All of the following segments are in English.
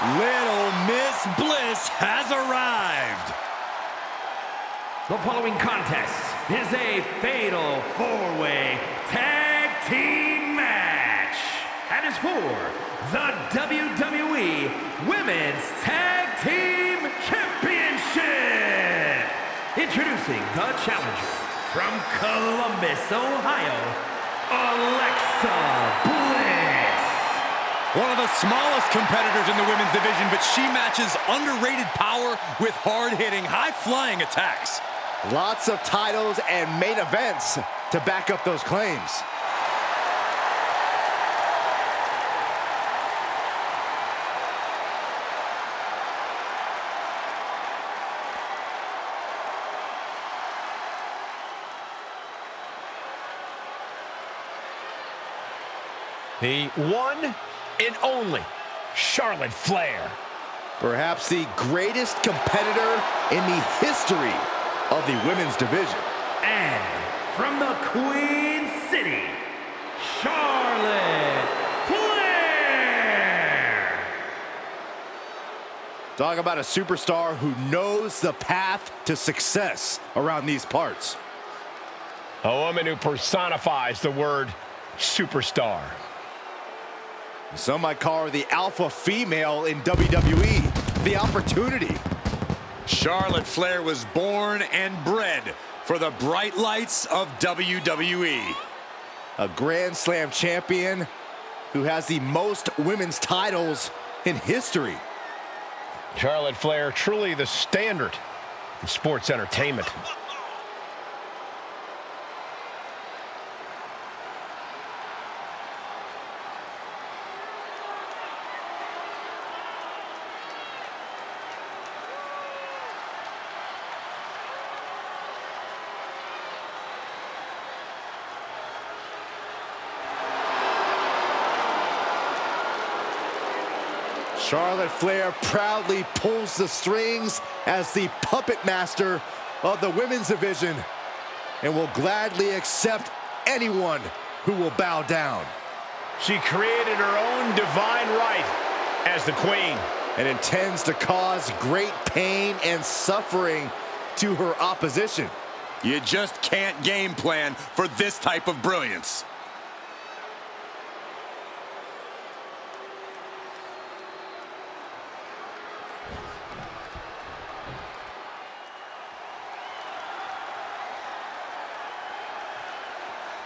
Little Miss Bliss has arrived. The following contest is a fatal four-way tag team match and is for the WWE Women's Tag Team Championship. Introducing the challenger from Columbus, Ohio, Alexa Bliss. One of the smallest competitors in the women's division, but she matches underrated power with hard-hitting, high-flying attacks. Lots of titles and main events to back up those claims. The one and only Charlotte Flair. Perhaps the greatest competitor in the history of the women's division. And from the Queen City, Charlotte Flair. Talk about a superstar who knows the path to success around these parts. A woman who personifies the word superstar. Some might call her the alpha female in WWE. The opportunity. Charlotte Flair was born and bred for the bright lights of WWE. A Grand Slam champion who has the most women's titles in history. Charlotte Flair, truly the standard in sports entertainment. Charlotte Flair proudly pulls the strings as the puppet master of the women's division and will gladly accept anyone who will bow down. She created her own divine right as the queen. And intends to cause great pain and suffering to her opposition. You just can't game plan for this type of brilliance.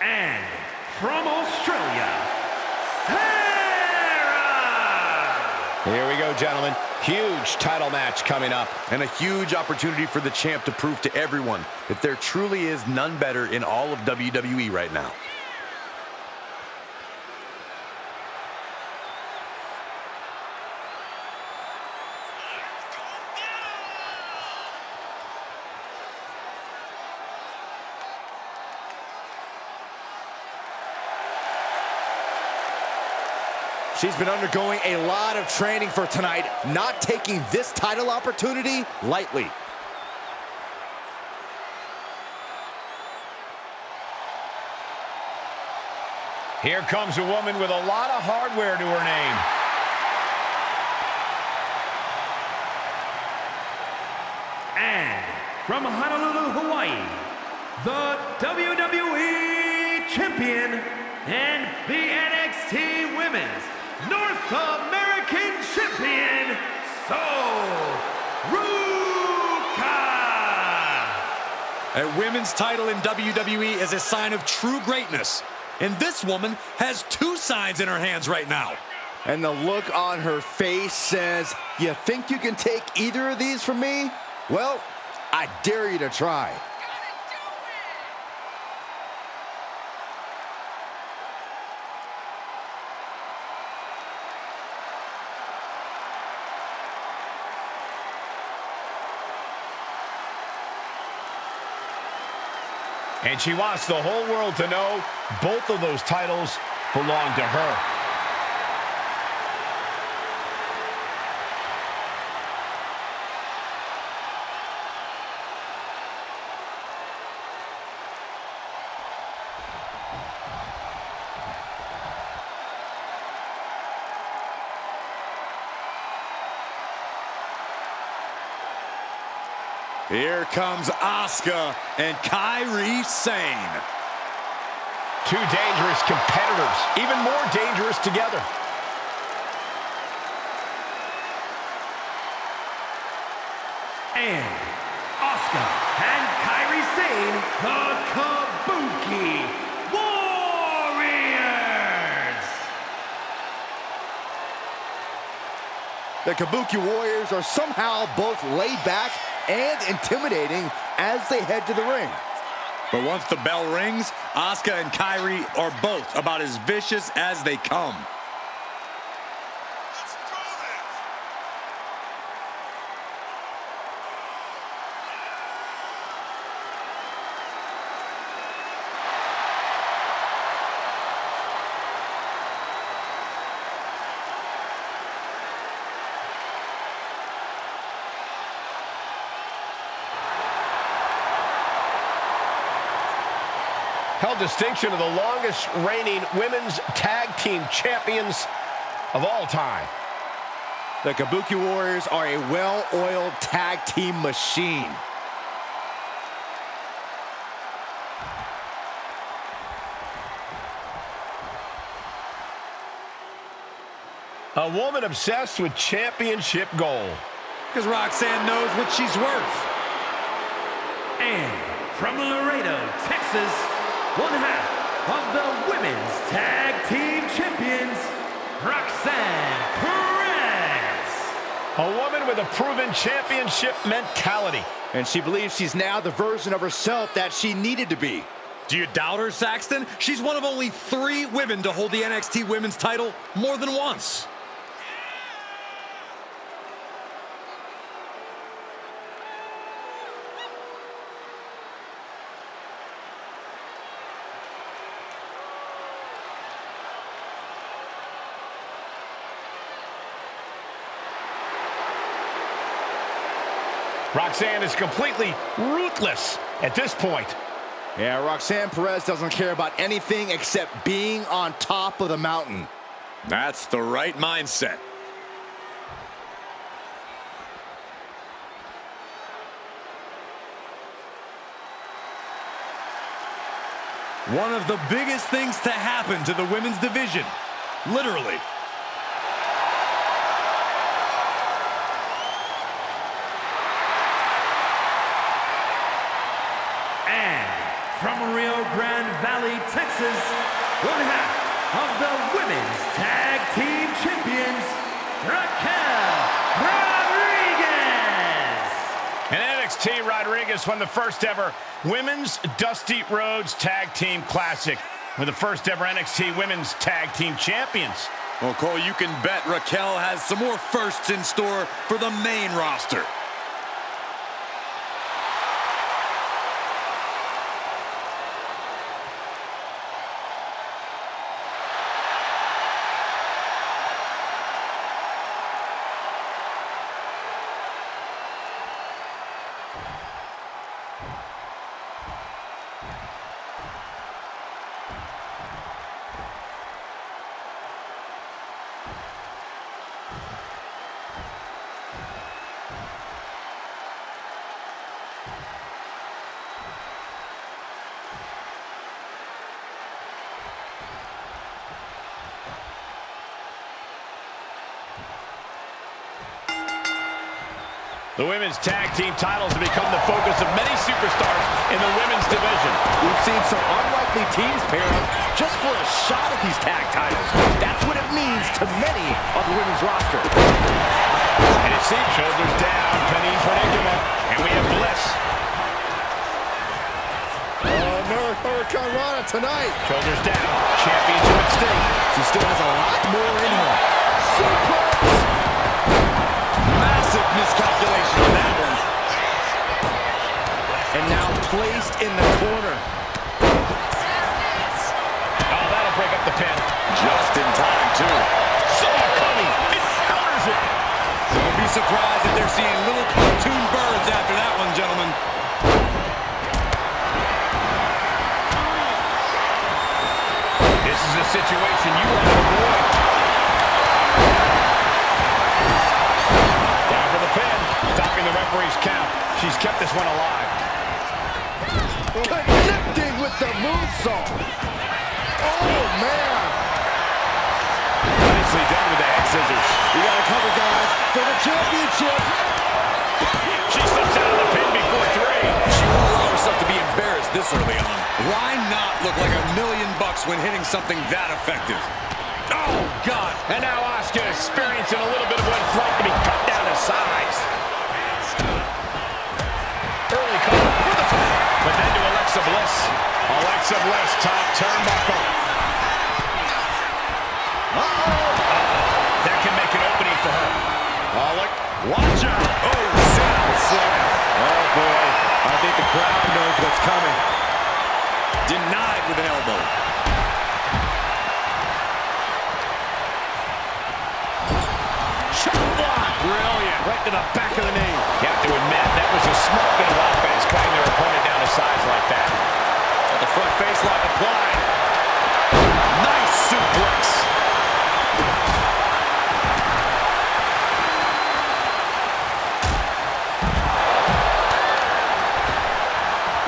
And from Australia, Sarah! Here we go, gentlemen. Huge title match coming up. And a huge opportunity for the champ to prove to everyone that there truly is none better in all of WWE right now. She's been undergoing a lot of training for tonight, not taking this title opportunity lightly. Here comes a woman with a lot of hardware to her name. And from Honolulu, Hawaii, the WWE Champion and the NXT Women's North American Champion, Ruca. A women's title in WWE is a sign of true greatness. And this woman has two signs in her hands right now. And the look on her face says, you think you can take either of these from me? Well, I dare you to try. And she wants the whole world to know both of those titles belong to her. Here comes Asuka and Kairi Sane. Two dangerous competitors, even more dangerous together. And Asuka and Kairi Sane, the Kabuki Warriors. The Kabuki Warriors are somehow both laid back and intimidating as they head to the ring. But once the bell rings, Asuka and Kairi are both about as vicious as they come. Held distinction of the longest reigning women's tag team champions of all time. The Kabuki Warriors are a well-oiled tag team machine. A woman obsessed with championship gold. Because Roxanne knows what she's worth. And from Laredo, Texas, one half of the women's tag team champions, Roxanne Perez. A woman with a proven championship mentality. And she believes she's now the version of herself that she needed to be. Do you doubt her, Saxton? She's one of only 3 women to hold the NXT Women's title more than once. Roxanne is completely ruthless at this point. Yeah, Roxanne Perez doesn't care about anything except being on top of the mountain. That's the right mindset. One of the biggest things to happen to the women's division, literally. From Rio Grande Valley, Texas, one half of the women's tag team champions, Raquel Rodriguez. And NXT Rodriguez won the first ever Women's Dusty Rhodes Tag Team Classic. We're the first ever NXT Women's Tag Team Champions. Well, Cole, you can bet Raquel has some more firsts in store for the main roster. The women's tag team titles have become the focus of many superstars in the women's division. We've seen some unlikely teams pair up just for a shot at these tag titles. That's what it means to many of the women's roster. And it seems shoulders down, pinning predicament, and we have Bliss. Another Hurricane Rana tonight. Shoulders down, championship at stake. She still has a lot more in her. Suplex! Massive miscalculation on that one. And now placed in the corner. Oh, that'll break up the pin. Just in time, too. Saw it coming. It counters it. Don't be surprised if they're seeing little cartoon birds after that one, gentlemen. This is a situation you want to avoid. Down for the pin. Stopping the referee's count. She's kept this one alive. Connecting with the moonsault. Oh, man. Nicely done with the head scissors. We got to cover, guys, for the championship. She slips out of the pin before 3. She won't allow herself to be embarrassed this early on. Why not look like $1,000,000 when hitting something that effective? Oh, God. And now Asuka experiencing a little bit of what it's like to be cut down to size. Early cover for the top. But then to Alexa Bliss. Alexa Bliss, top turnbuckle. That can make an opening for her. Watch out. Oh, sound slam. Oh, boy. I think the crowd knows what's coming. Denied with an elbow. Shot block. Brilliant. Right to the back of the knee. You have to admit, that was a smart bit of offense, cutting their opponent down to size like that. The front face lock applied. Nice suplex.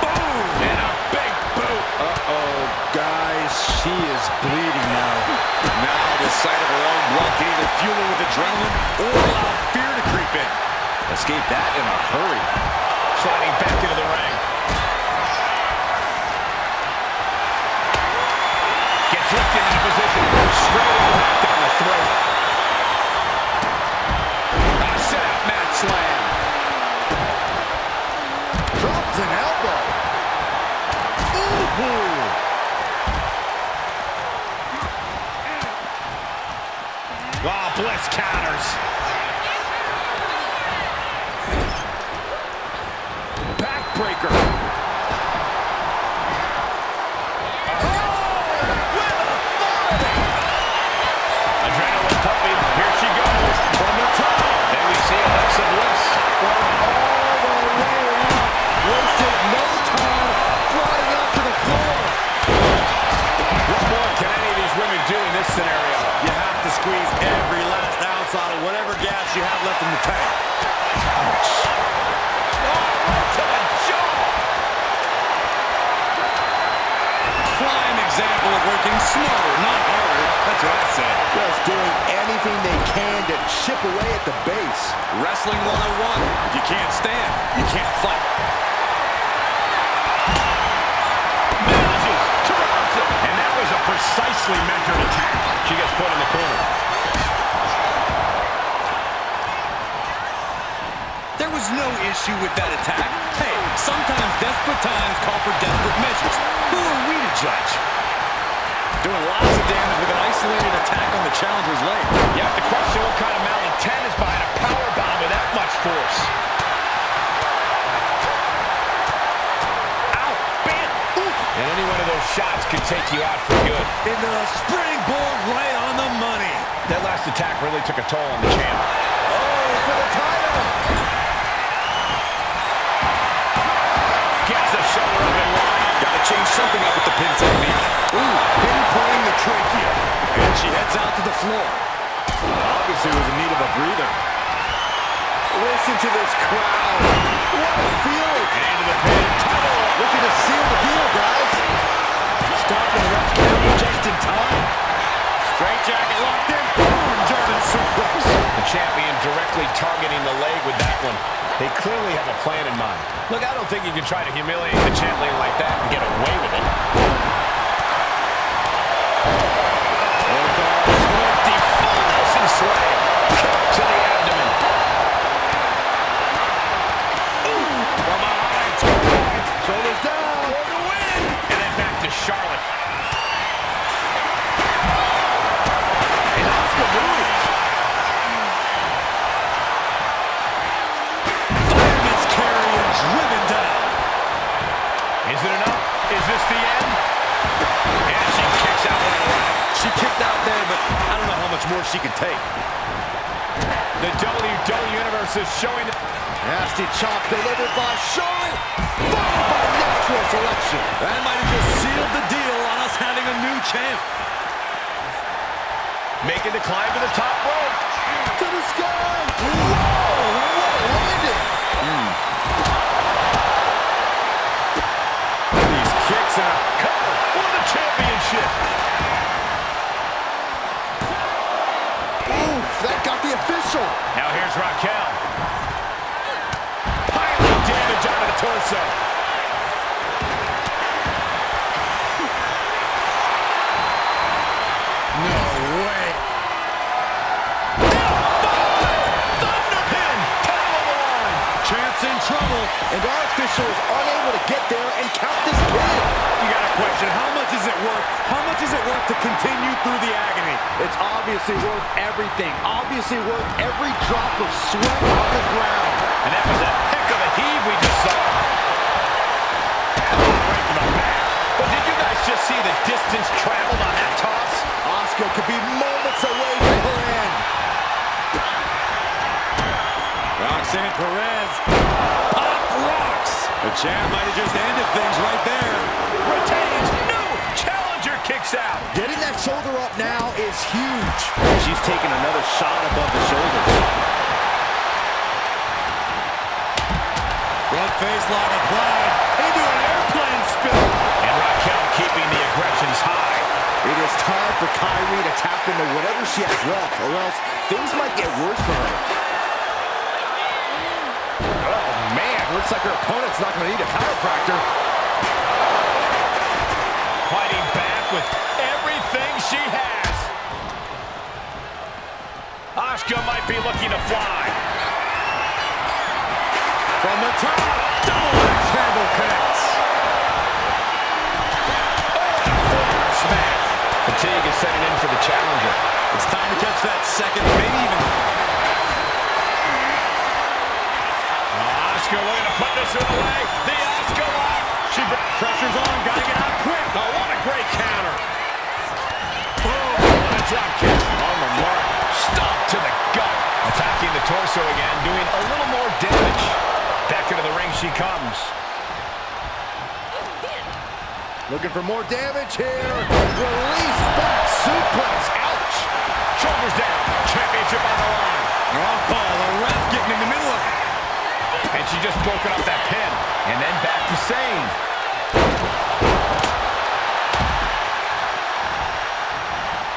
Boom! And a big boot. Uh-oh, guys, she is bleeding now. Now the sight of her own blood can either fuel her with adrenaline or allow fear to creep in. Escape that in a hurry. Sliding back into the ring. Gets lifted into position. Straight impact down the throat. A set-up mat slam. Drops an elbow. Ooh. Oh, Bliss counters. Backbreaker. Adrenaline pumping. Here she goes. From the top. Then we see Alexa Bliss. All the way up. Wasted no time flying out to the floor. What more can any of these women do in this scenario? You have to squeeze every last ounce out of whatever gas you have left in the tank. Ouch. To the jaw. Prime example of working smarter, not harder. That's what I said. Just doing anything they can to chip away at the base. Wrestling 101. If you can't stand, you can't fight. Manages to rouse it. And that was a precisely measured attack. She gets put in the corner. There was no issue with that attack. Hey, sometimes desperate times call for desperate measures. Who are we to judge? Doing lots of damage with an isolated attack on the challenger's leg. You have to question what kind of malintent is behind a powerbomb with that much force. Ow! Bam! Ooh. And any one of those shots could take you out for good. Into the springboard right on the money. That last attack really took a toll on the champ. Oh, for the title. Gets the shoulder up in line. Gotta change something up with the pin technique. Ooh, pinpointing the trachea. And she heads out to the floor. Obviously was in need of a breather. Listen to this crowd. What a feeling. And into the pin. Title looking to seal the deal, guys. Stopping the ref count just in time. Straight jacket locked in. Boom! German suplex. The champion directly targeting the leg with that one. They clearly have a plan in mind. Look, I don't think you can try to humiliate the champion like that and get away with it. Defulsing slam. Kick to the abdomen. Ooh, from behind. Shoulders down. For the win. And then back to Charlotte. And Asuka moves. Fireman's carry and driven down. Is it enough? Is this the end? And she kicks out right away. She kicked out there, but I don't know how much more she can take. The WWE Universe is showing. Nasty chop delivered by Charlotte. Followed by natural selection. That might have just sealed the deal on us having a new champ. Making the climb to the top rope. To the sky. Whoa, what a landing. center. Cover for the championship. Oof, that got the official. Now here's Raquel. Piling damage onto the torso. No way. Thunderpin! Title on the line. Champ's in trouble, and our officials unable to get there and count this pin. You got a question. How much is it worth? How much is it worth to continue through the agony? It's obviously worth everything. Obviously worth every drop of sweat on the ground. And that was a heck of a heave we just saw. Right to the back. But did you guys just see the distance traveled on that toss? Asuka could be moments away from her end. Roxanne Perez. Pop rocks. The champ might have just ended things right there. Retains. No! Challenger kicks out. Getting that shoulder up now is huge. She's taking another shot above the shoulders. Front face lock applied. Into an airplane spin. And Raquel keeping the aggressions high. It is time for Kyrie to tap into whatever she has left, or else things might get worse for her. Oh, man. Looks like her opponent's not going to need a chiropractor. Fighting back with everything she has. Asuka might be looking to fly. From the top. Double axe handle connects. Smash. Fatigue is setting in for the challenger. It's time to catch that second, maybe even. Asuka looking to put this one away. The Asuka lock. Pressure's on. Gotta get out quick. Oh, what a great counter. Boom. What a drop kick. On the mark. Stop to the gut. Attacking the torso again, doing a little more damage. Back into the ring she comes. Looking for more damage here. Release back suplex. Ouch. Shoulders down. Championship on the line. Oh, the ref getting in the middle of it. And she just broken up that pin. And then back to sane.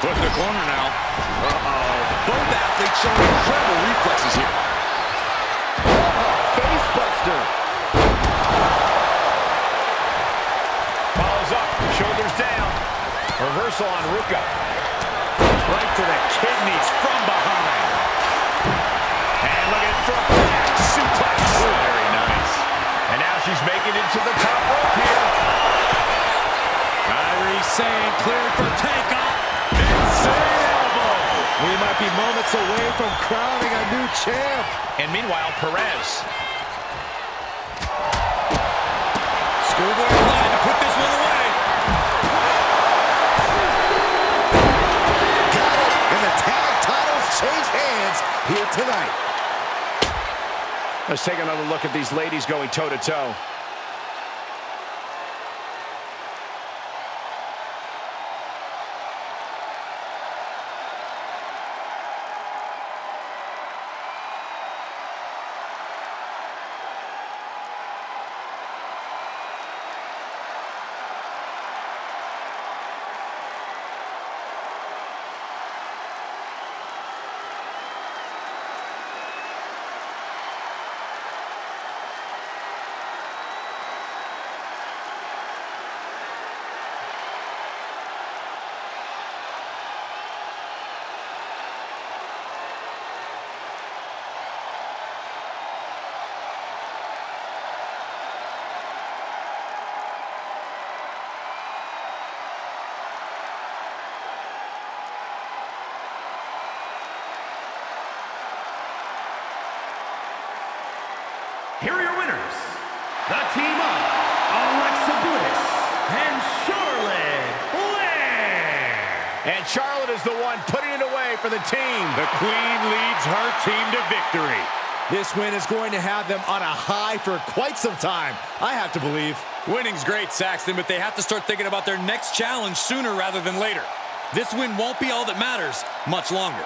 Put in the corner now. Uh-oh. Both athletes showing incredible reflexes here. Face buster. Follows up. Shoulders down. Reversal on Ruca. Right to the kidneys from behind. And look at front back. Suplex. Very nice. And now she's making it to the top rope here. Kyrie Sane cleared for takeoff. Insane. We might be moments away from crowning a new champ. And meanwhile, Perez. Schoolboy line to put this one away. Got it. And the tag titles change hands here tonight. Let's take another look at these ladies going toe-to-toe. Here are your winners, the team of Alexa Bliss and Charlotte Flair. And Charlotte is the one putting it away for the team. The Queen leads her team to victory. This win is going to have them on a high for quite some time, I have to believe. Winning's great, Saxton, but they have to start thinking about their next challenge sooner rather than later. This win won't be all that matters much longer.